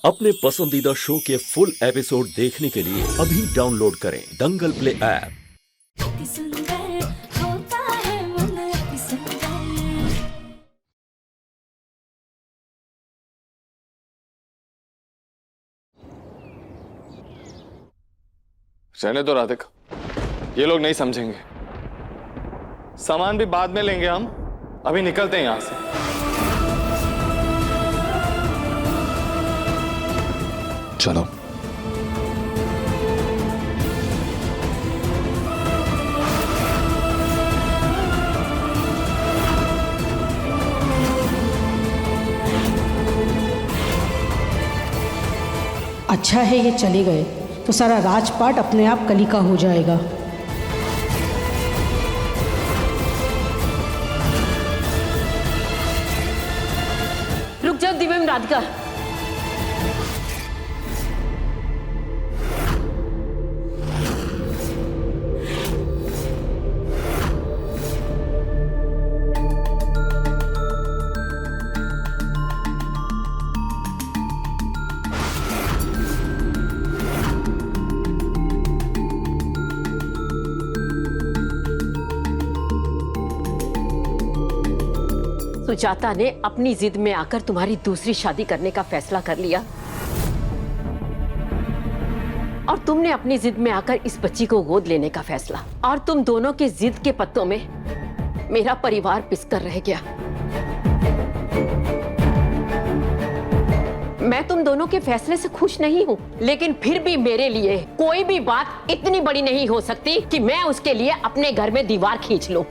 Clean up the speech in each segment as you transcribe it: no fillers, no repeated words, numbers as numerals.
अपने पसंदीदा शो के फुल एपिसोड देखने के लिए अभी डाउनलोड करें दंगल प्ले ऐप। रहने दो राधिका, ये लोग नहीं समझेंगे। सामान भी बाद में लेंगे हम, अभी निकलते हैं यहां से। चलो। अच्छा है ये चले गए तो सारा राजपाट अपने आप कली का हो जाएगा। रुक जाओ दिव्यम, राधिका। सुजाता ने अपनी जिद में आकर तुम्हारी दूसरी शादी करने का फैसला कर लिया और तुमने अपनी जिद में आकर इस बच्ची को गोद लेने का फैसला, और तुम दोनों के जिद के पत्तों में मेरा परिवार पिसकर रह गया। मैं तुम दोनों के फैसले से खुश नहीं हूं, लेकिन फिर भी मेरे लिए कोई भी बात इतनी बड़ी नहीं हो सकती कि मैं उसके लिए अपने घर में दीवार खींच लूं।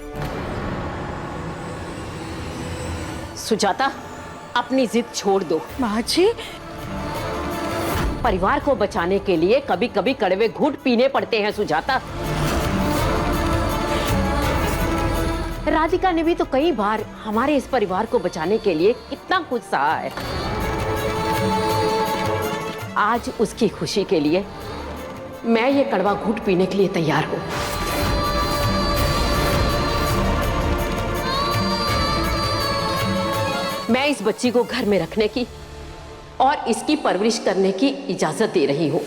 सुजाता, अपनी जिद छोड़ दो। माँ जी, परिवार को बचाने के लिए कभी कभी कड़वे घूंट पीने पड़ते हैं सुजाता। राधिका ने भी तो कई बार हमारे इस परिवार को बचाने के लिए कितना कुछ सहा है। आज उसकी खुशी के लिए मैं ये कड़वा घूंट पीने के लिए तैयार हूं। मैं इस बच्ची को घर में रखने की और इसकी परवरिश करने की इजाजत दे रही हूं।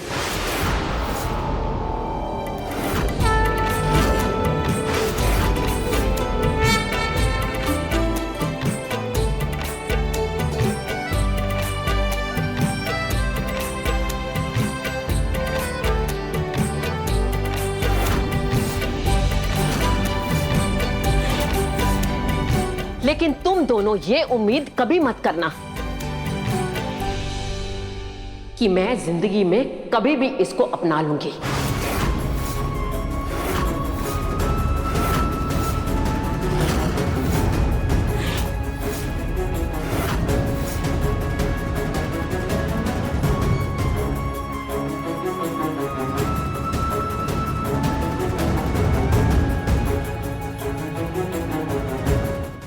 लेकिन तुम दोनों ये उम्मीद कभी मत करना कि मैं जिंदगी में कभी भी इसको अपना लूंगी।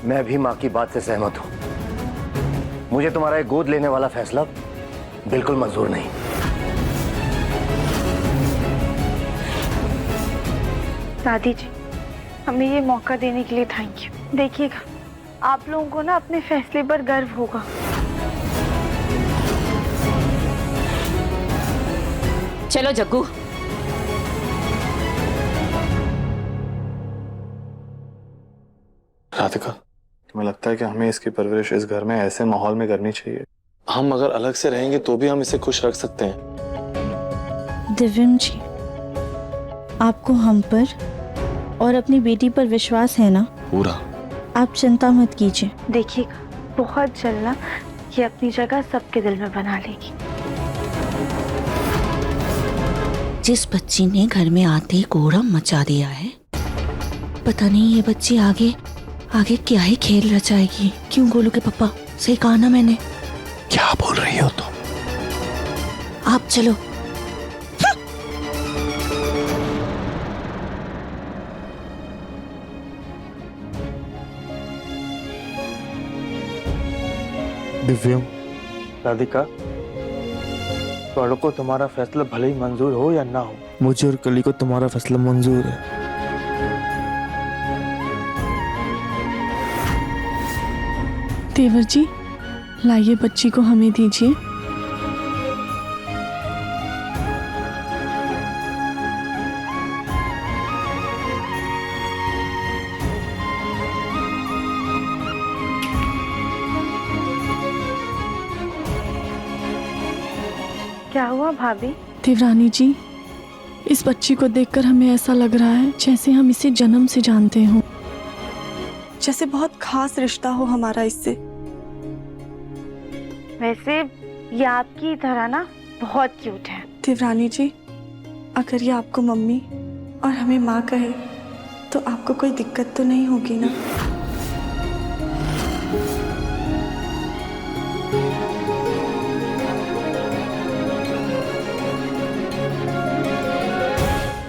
मैं भी माँ की बात से सहमत हूं। मुझे तुम्हारा एक गोद लेने वाला फैसला बिल्कुल मंजूर नहीं। दादी जी, हमें ये मौका देने के लिए थैंक यू। देखिएगा, आप लोगों को ना अपने फैसले पर गर्व होगा। चलो जग्गू। राधिका, तुम्हें लगता है कि हमें इसकी परवरिश इस घर में ऐसे माहौल में करनी चाहिए? हम अगर अलग से रहेंगे तो भी हम इसे खुश रख सकते हैं। दिव्यम जी, आपको हम पर और अपनी बेटी पर विश्वास है ना? पूरा। आप चिंता मत कीजिए। देखिएगा, बहुत जल्द ना ये अपनी जगह सबके दिल में बना लेगी। जिस बच्ची ने घर में आते ही कोहराम मचा दिया है, पता नहीं ये बच्ची आगे आगे क्या ही खेल रचाएगी। क्यों गोलू के पापा, सही कहा ना मैंने? क्या बोल रही हो तुम? आप चलो। दिव्यम, राधिका, पढ़ो को तुम्हारा फैसला भले ही मंजूर हो या ना हो, मुझे और कली को तुम्हारा फैसला मंजूर है। देवर जी, लाइए बच्ची को हमें दीजिए। क्या हुआ भाभी? देवरानी जी, इस बच्ची को देखकर हमें ऐसा लग रहा है जैसे हम इसे जन्म से जानते हों, जैसे बहुत खास रिश्ता हो हमारा इससे। वैसे ये आपकी तरह ना बहुत क्यूट है। देवरानी जी, अगर ये आपको मम्मी और हमें माँ कहे तो आपको कोई दिक्कत तो नहीं होगी ना?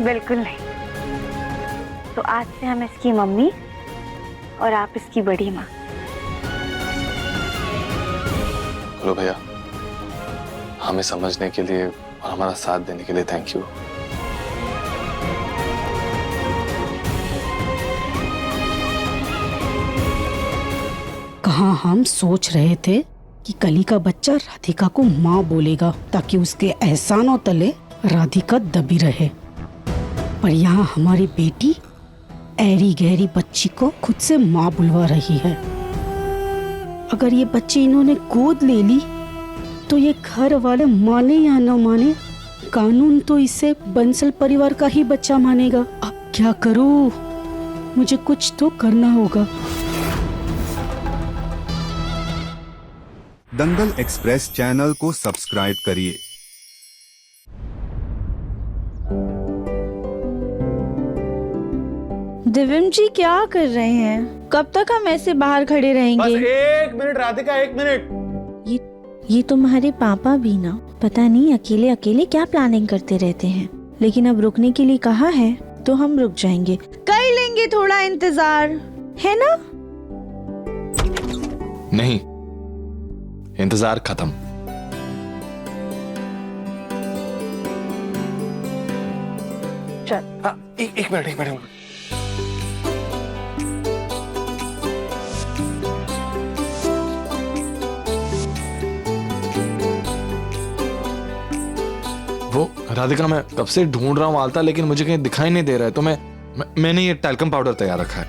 बिल्कुल नहीं। तो आज से हम इसकी मम्मी और आप इसकी बड़ी माँ। बोलो भैया, हमें समझने के लिए और हमारा साथ देने के लिए थैंक यू। कहाँ हम सोच रहे थे कि कली का बच्चा राधिका को माँ बोलेगा ताकि उसके एहसानों तले राधिका दबी रहे, पर यहाँ हमारी बेटी ऐरी गहरी बच्ची को खुद से माँ बुलवा रही है। अगर ये बच्ची इन्होंने गोद ले ली तो ये घर वाले माने या न माने, कानून तो इसे बंसल परिवार का ही बच्चा मानेगा। अब क्या करूँ? मुझे कुछ तो करना होगा। दंगल एक्सप्रेस चैनल को सब्सक्राइब करिए। दिव्यम जी क्या कर रहे हैं? कब तक हम ऐसे बाहर खड़े रहेंगे? बस 1 मिनट राधिका, 1 मिनट। ये तुम्हारे पापा भी ना पता नहीं अकेले अकेले क्या प्लानिंग करते रहते हैं, लेकिन अब रुकने के लिए कहा है तो हम रुक जाएंगे। कर लेंगे थोड़ा इंतजार, है ना? नहीं, इंतजार खत्म। चल। एक मिनट। वो राधिका, मैं कब से ढूंढ रहा हूँ आलता, लेकिन मुझे कहीं दिखाई नहीं दे रहा है, तो मैंने ये टैल्कम पाउडर तैयार रखा है।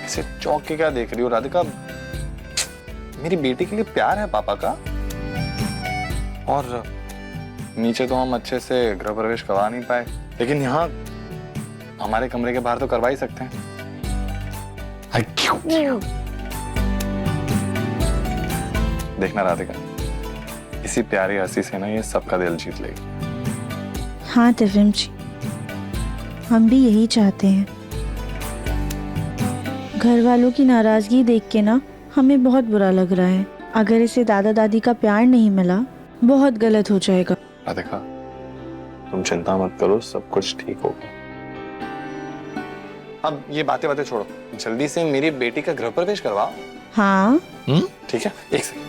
इसे चौंक के क्या देख रही हो राधिका? मेरी बेटी के लिए प्यार है पापा का, और नीचे तो हम अच्छे से गृह प्रवेश करवा नहीं पाए, लेकिन यहाँ हमारे कमरे के बाहर तो करवा ही सकते हैं। देखना राधिका, इसी प्यारी हंसी से ना ये सबका दिल जीत लेगी। हाँ दिव्यम जी, हम भी यही चाहते हैं। घर वालों की नाराजगी देख के ना हमें बहुत बुरा लग रहा है। अगर इसे दादा दादी का प्यार नहीं मिला, बहुत गलत हो जाएगा। राधिका, तुम चिंता मत करो, सब कुछ ठीक होगा। अब ये बातें छोड़ो, जल्दी से मेरी बेटी का गृह प्रवेश करवाओ। हाँ ठीक है, एक सेकंड।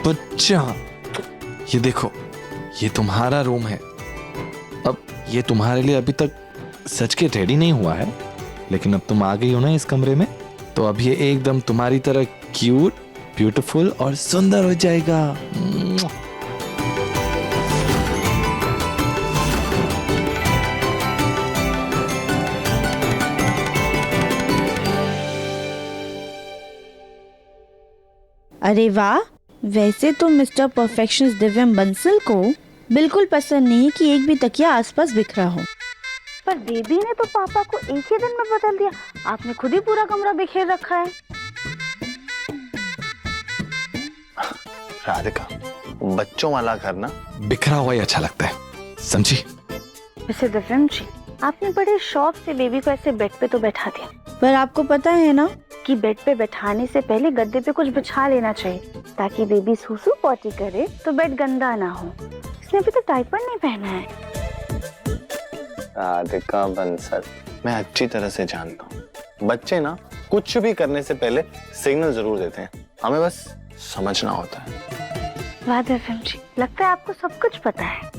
बच्चा, ये देखो, ये तुम्हारा रूम है। अब ये तुम्हारे लिए अभी तक सच के रेडी नहीं हुआ है, लेकिन अब तुम आ गई हो ना इस कमरे में, तो अब ये एकदम तुम्हारी तरह क्यूट, ब्यूटीफुल और सुंदर हो जाएगा। अरे वाह, वैसे तो मिस्टर परफेक्शनिस्ट दिव्यम बंसल को बिल्कुल पसंद नहीं कि एक भी तकिया आसपास बिखरा हो। पर बेबी ने तो पापा को एक ही दिन में बदल दिया। आपने खुद ही पूरा कमरा बिखेर रखा है। राधिका, बच्चों वाला घर ना बिखरा हुआ ही अच्छा लगता है, समझी? वैसे दिव्यम जी, आपने बड़े शौक से बेबी को ऐसे बेड पे तो बैठा दिया, पर आपको पता है ना कि बेड पे बैठाने से पहले गद्दे पे कुछ बिछा लेना चाहिए ताकि बेबी सूसू पॉटी करे तो बेड गंदा ना हो। इसने अभी तक डायपर नहीं पहना है। राधिका बंसल, मैं अच्छी तरह से जानता हूँ बच्चे ना कुछ भी करने से पहले सिग्नल जरूर देते हैं, हमें बस समझना होता है। वाह दिव्यम जी, लगता है आपको सब कुछ पता है।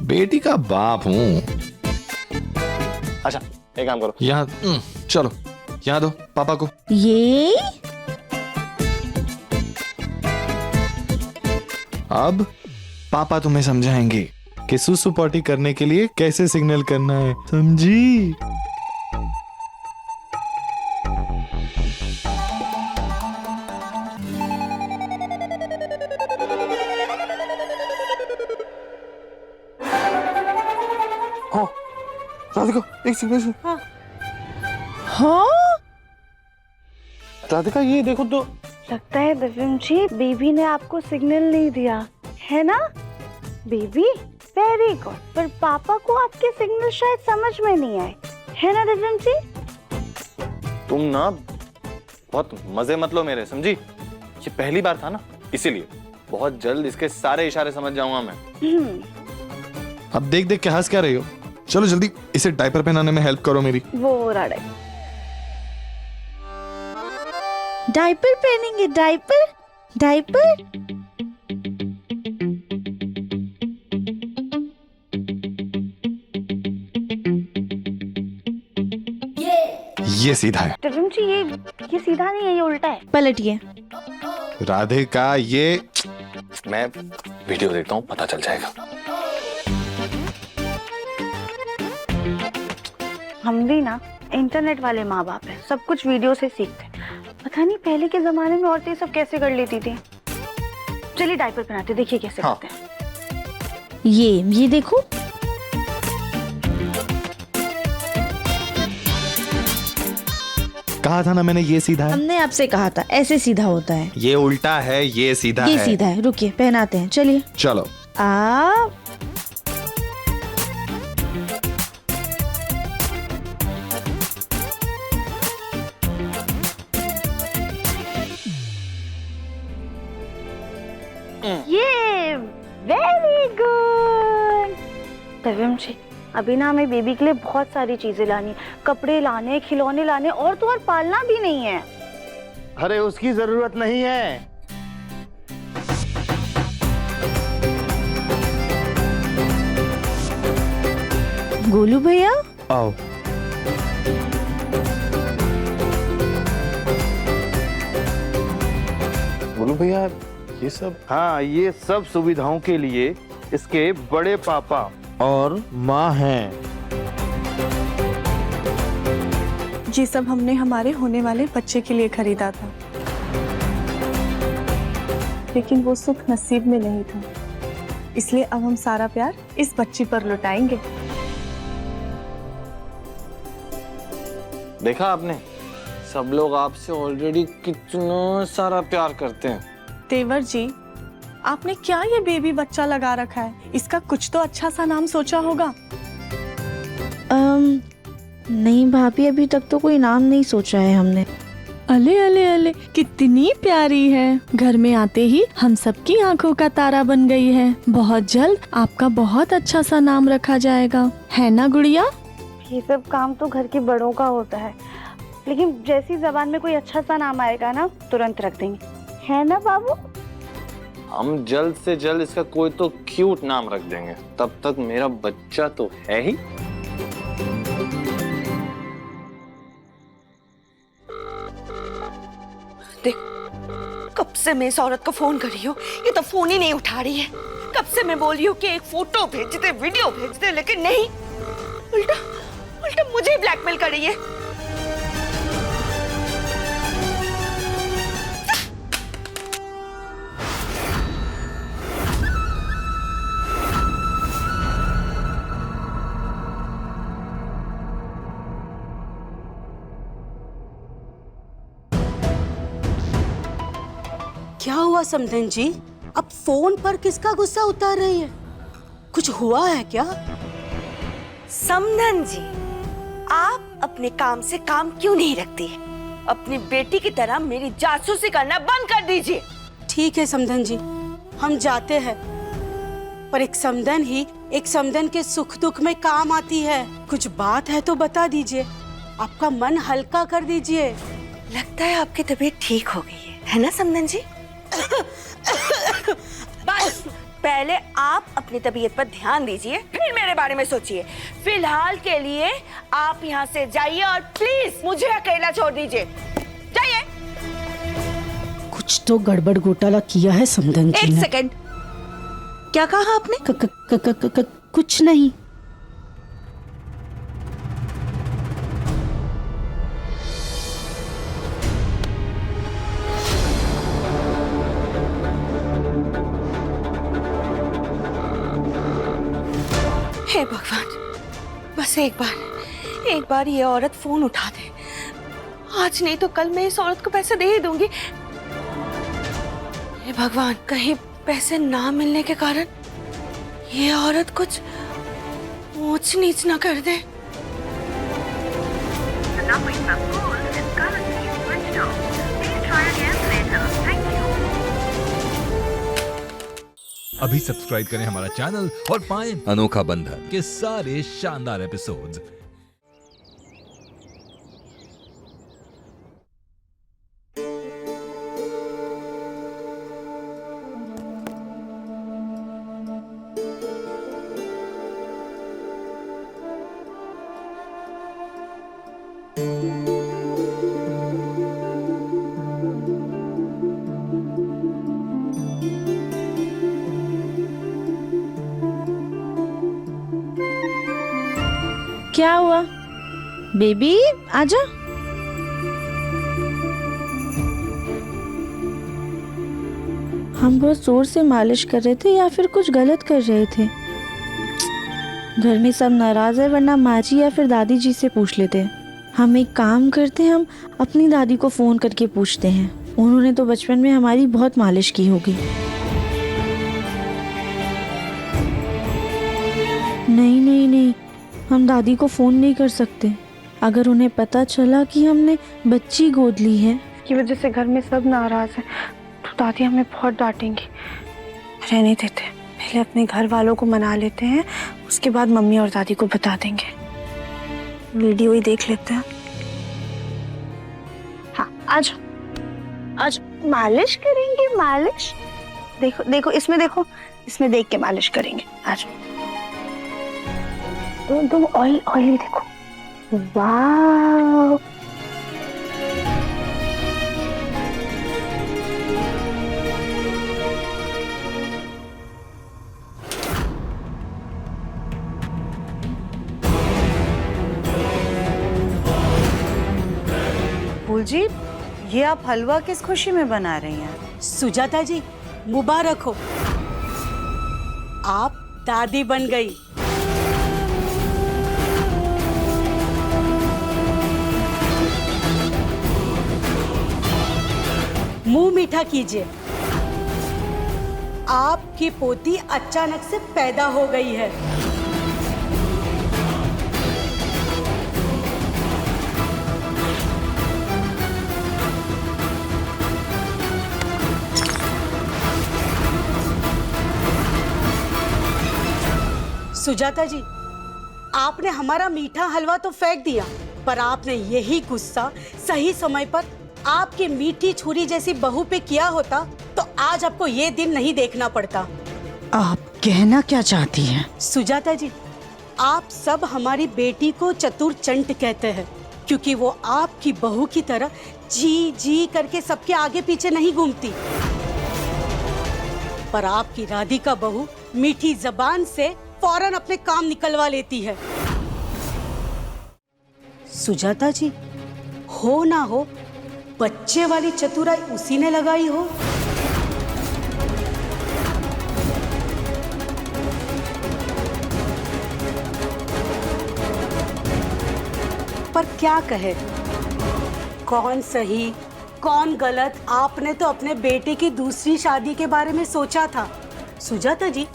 बेटी का बाप हूँ। अच्छा एक काम करो, यहाँ चलो, यहाँ दो पापा को। ये अब पापा तुम्हें समझाएंगे कि सुसु पॉटी करने के लिए कैसे सिग्नल करना है, समझी? हाँ राधिका, एक सेकंड। हाँ राधिका ये देखो तो। लगता है दिव्यम जी बेबी ने आपको सिग्नल नहीं दिया है ना। बेबी वेरी गुड, पर पापा को आपके सिग्नल शायद समझ में नहीं आए, है ना दिव्यम जी? तुम ना बहुत मजे मत लो मेरे, समझी? ये पहली बार था ना, इसीलिए बहुत जल्द इसके सारे इशारे समझ जाऊंगा मैं। अब देख देख के हंस क्या रही हो? चलो जल्दी इसे डायपर पहनाने में हेल्प करो मेरी। वो राड़े डायपर पहनेंगे, डायपर डायपर। ये सीधा है। दिव्यम जी ये सीधा नहीं है, ये उल्टा है। पलटिए। राधिका ये मैं वीडियो देखता हूँ, पता चल जाएगा। हम भी ना इंटरनेट वाले माँ बाप हैं, सब कुछ वीडियो से सीखते हैं। पता नहीं पहले के जमाने में औरतें सब कैसे कर लेती थी। चलिए डायपर पहनाते, देखिए कैसे करते हैं। ये देखो, कहा था ना मैंने, ये सीधा है। हमने आपसे कहा था ऐसे सीधा होता है। ये उल्टा है, ये सीधा है। ये सीधा है। रुकिए पहनाते हैं, चलिए। चलो आप ये वेरी गुड। दिव्यम जी अभी ना हमें बेबी के लिए बहुत सारी चीजें लानी है, कपड़े लाने, खिलौने लाने, और तो और पालना भी नहीं है। अरे उसकी जरूरत नहीं है। गोलू भैया आओ। बोलो भैया ये सब। हाँ, ये सब सुविधाओं के लिए इसके बड़े पापा और माँ हैं। ये सब हमने हमारे होने वाले बच्चे के लिए खरीदा था, लेकिन वो सुख नसीब में नहीं था, इसलिए अब हम सारा प्यार इस बच्ची पर लुटाएंगे। देखा आपने, सब लोग आपसे ऑलरेडी कितना सारा प्यार करते हैं। तेवर जी, आपने क्या ये बेबी बच्चा लगा रखा है? इसका कुछ तो अच्छा सा नाम सोचा होगा। नहीं भाभी, अभी तक तो कोई नाम नहीं सोचा है हमने। अले अले अले, कितनी प्यारी है। घर में आते ही हम सबकी आंखों का तारा बन गई है। बहुत जल्द आपका बहुत अच्छा सा नाम रखा जाएगा, है ना गुड़िया? ये सब काम तो घर के बड़ों का होता है, लेकिन जैसी जबान में कोई अच्छा सा नाम आएगा ना तुरंत रख देंगे, है ना बाबू? हम जल्द से जल्द इसका कोई तो क्यूट नाम रख देंगे, तब तक मेरा बच्चा तो है ही। देख, कब से मैं इस औरत को फोन कर रही हूँ, ये तो फोन ही नहीं उठा रही है। कब से मैं बोल रही हूँ कि एक फोटो भेज दे, वीडियो भेज दे, लेकिन नहीं, उल्टा उल्टा मुझे ब्लैकमेल कर रही है। क्या हुआ समधन जी? अब फोन पर किसका गुस्सा उतार रही है? कुछ हुआ है क्या? समधन जी, आप अपने काम से काम क्यों नहीं रखती? अपनी बेटी की तरह मेरी जासूसी करना बंद कर दीजिए। ठीक है समधन जी, हम जाते हैं, पर एक समधन ही एक समधन के सुख दुख में काम आती है। कुछ बात है तो बता दीजिए, आपका मन हल्का कर दीजिए। लगता है आपकी तबीयत ठीक हो गई है ना समधन जी? बस पहले आप अपनी तबीयत पर ध्यान दीजिए, फिर मेरे बारे में सोचिए। फिलहाल के लिए आप यहाँ से जाइए और प्लीज मुझे अकेला छोड़ दीजिए। जाइए। कुछ तो गड़बड़ घोटाला किया है समधन जी ने। एक सेकंड, क्या कहा आपने? कुछ नहीं। हे भगवान, बस एक बार ये औरत फोन उठा दे। आज नहीं तो कल मैं इस औरत को पैसे दे ही दूंगी। हे भगवान, कहीं पैसे ना मिलने के कारण ये औरत कुछ ऊंच नीच ना कर दे। अभी सब्सक्राइब करें हमारा चैनल और पाएं अनोखा बंधन के सारे शानदार एपिसोड्स। क्या हुआ बेबी, आजा। हम बहुत जोर से मालिश कर रहे थे या फिर कुछ गलत कर रहे थे? घर में सब नाराज है, वरना माँ जी या फिर दादी जी से पूछ लेते। हम एक काम करते हैं, हम अपनी दादी को फोन करके पूछते हैं। उन्होंने तो बचपन में हमारी बहुत मालिश की होगी। नहीं नहीं नहीं, हम दादी को फोन नहीं कर सकते। अगर उन्हें पता चला कि हमने बच्ची गोद ली है की वजह से घर में सब नाराज हैं, तो दादी हमें बहुत डांटेंगी। रहने देते, पहले अपने घर वालों को मना लेते हैं, उसके बाद मम्मी और दादी को बता देंगे। वीडियो ही देख लेते हैं। हाँ, आज मालिश करेंगे। मालिश देखो देखो, इसमें देखो, इसमें देख के मालिश करेंगे। आज तुम ऑयल देखो। वाह, फूल जी, ये आप हलवा किस खुशी में बना रही हैं? सुजाता जी, मुबारक हो, आप दादी बन गई। मुंह मीठा कीजिए, आपकी पोती अचानक से पैदा हो गई है। सुजाता जी, आपने हमारा मीठा हलवा तो फेंक दिया, पर आपने यही गुस्सा सही समय पर आपकी मीठी छुरी जैसी बहू पे किया होता तो आज आपको ये दिन नहीं देखना पड़ता। आप कहना क्या चाहती हैं? सुजाता जी, आप सब हमारी बेटी को चतुर चंट कहते हैं, क्योंकि वो आपकी बहू की तरह जी जी करके सबके आगे पीछे नहीं घूमती। पर आपकी राधिका बहू मीठी जबान से फौरन अपने काम निकलवा लेती है। सुजाता जी, हो ना हो बच्चे वाली चतुराई उसी ने लगाई हो। पर क्या कहे, कौन सही कौन गलत, आपने तो अपने बेटे की दूसरी शादी के बारे में सोचा था। सुजाता जी,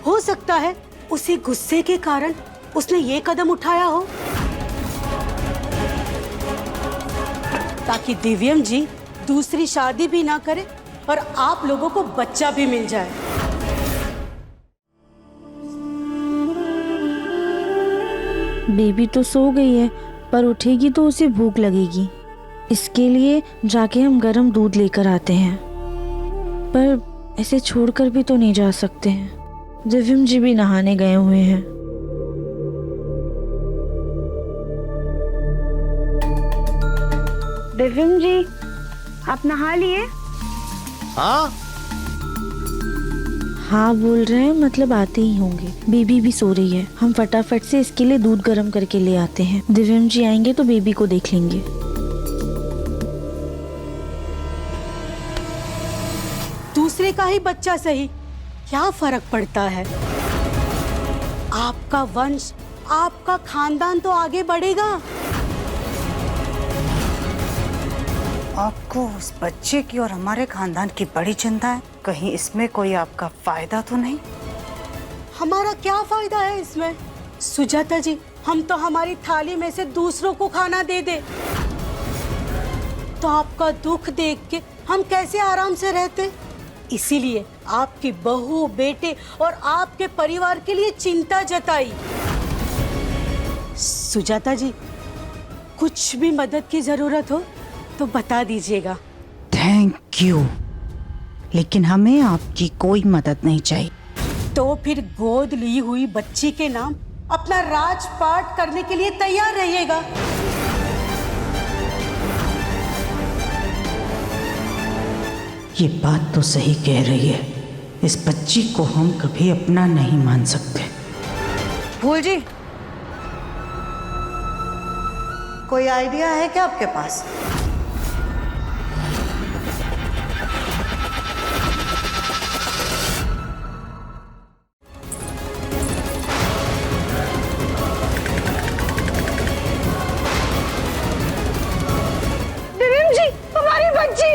हो सकता है उसी गुस्से के कारण उसने ये कदम उठाया हो। ताकि दिव्यम जी दूसरी शादी भी ना करे और आप लोगों को बच्चा भी मिल जाए। बेबी तो सो गई है, पर उठेगी तो उसे भूख लगेगी। इसके लिए जाके हम गर्म दूध लेकर आते हैं। पर ऐसे छोड़कर भी तो नहीं जा सकते हैं। दिव्यम जी भी नहाने गए हुए हैं। दिव्यम जी, आप नहा लिए? हाँ हाँ बोल रहे हैं, मतलब आते ही होंगे। बेबी भी सो रही है, हम फटाफट से इसके लिए दूध गर्म करके ले आते हैं। दिव्यम जी आएंगे तो बेबी को देख लेंगे। दूसरे का ही बच्चा सही, क्या फर्क पड़ता है? आपका वंश, आपका खानदान तो आगे बढ़ेगा। आपको उस बच्चे की और हमारे खानदान की बड़ी चिंता है। कहीं इसमें कोई आपका फायदा तो नहीं? हमारा क्या फायदा है इसमें? सुजाता जी, हम तो हमारी थाली में से दूसरों को खाना दे दे, तो आपका दुख देख के हम कैसे आराम से रहते? इसीलिए आपकी बहू, बेटे और आपके परिवार के लिए चिंता जताई। सुजाता जी, कुछ भी मदद की जरूरत हो तो बता दीजिएगा। थैंक यू, लेकिन हमें आपकी कोई मदद नहीं चाहिए। तो फिर गोद ली हुई बच्ची के नाम अपना राजपाट करने के लिए तैयार रहिएगा। ये बात तो सही कह रही है। इस बच्ची को हम कभी अपना नहीं मान सकते। फूल जी, कोई आइडिया है क्या आपके पास? दिव्यम जी, हमारी बच्ची!